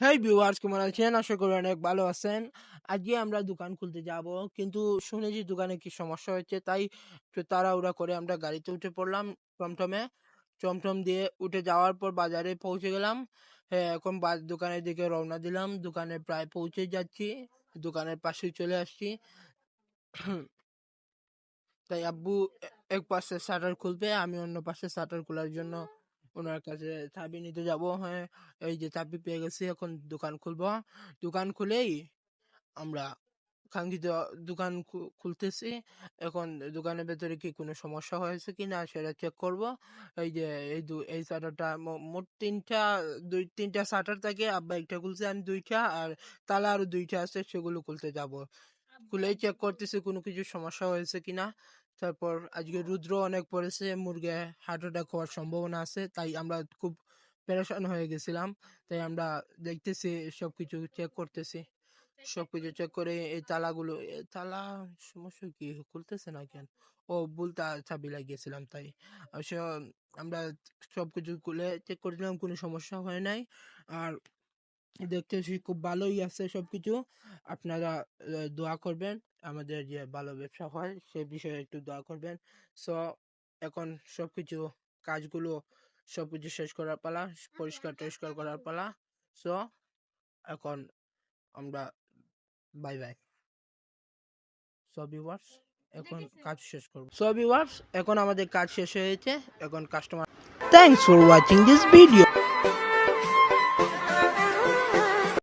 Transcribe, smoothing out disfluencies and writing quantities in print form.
হেই viewers, কেমন আছেন? আশা করি অনেক ভালো আছেন। আজকে আমরা দোকান খুলতে যাব, কিন্তু শুনেছি দোকানে কি সমস্যা হয়েছে, তাই একটু তাড়াহুড়া করে আমরা গাড়িতে উঠে পড়লাম। টমটমে টমটম দিয়ে উঠে যাওয়ার পর বাজারে পৌঁছে গেলাম। হ্যাঁ, এখন দোকানের দিকে রওনা দিলাম। দোকানে প্রায় পৌঁছে যাচ্ছি, দোকানের পাশে চলে আসছি। তাই আব্বু এক পাশে শাটার খুলবে, আমি অন্য পাশে শাটার খোলার জন্য ওনার কাছে চাবি নিতে যাব। হ্যাঁ, এই যে চাবি পেয়ে গেছি, এখন দোকান খুলবো। দোকান খুলেই আমরা কাঙ্ক্ষিত দোকান খুলতেছি। এখন দোকানের ভেতরে কি কোনো সমস্যা হয়েছে কিনা সেটা চেক করব। এই যে এই শাটারটা মোট তিনটা শাটার থাকে। আব্বা একটা খুলছে, আমি দুইটা, আর তালা আরো দুইটা আছে, সেগুলো খুলতে যাব। খুলেই চেক করতেছি কোনো কিছু সমস্যা হয়েছে কিনা। তারপর আজকে রুদ্র অনেক পড়েছে, মুরগে হার্ট অ্যাটাক হওয়ার সম্ভাবনা আছে, তাই আমরা খুব পেরেশান হয়ে গেছিলাম। তাই আমরা দেখতেছি, সবকিছু চেক করতেছি। সবকিছু চেক করে এই তালা সমস্যা কি, খুলতেছে না কেন? ও, ভুলটা চাবি লাগিয়েছিলাম, তাই অবশ্য আমরা সবকিছু খুলে চেক করছিলাম, কোনো সমস্যা হয় নাই। আর দেখতেছি খুব ভালোই আছে সবকিছু। আপনারা দোয়া করবেন, আমাদের যে ভালো ব্যবসা হয় সে বিষয়ে একটু দোয়া করবেন। সো এখন সবকিছু কাজগুলো সবকিছু শেষ করার পালা, পরিষ্কার টরিষ্কার করার পালা। সো এখন আমরা বাই বাই। সো ভিউয়ার্স, এখন কাজ শেষ করব। সো ভিউয়ার্স, এখন আমাদের কাজ শেষ হয়েছে। এখন customer, thanks for watching this video.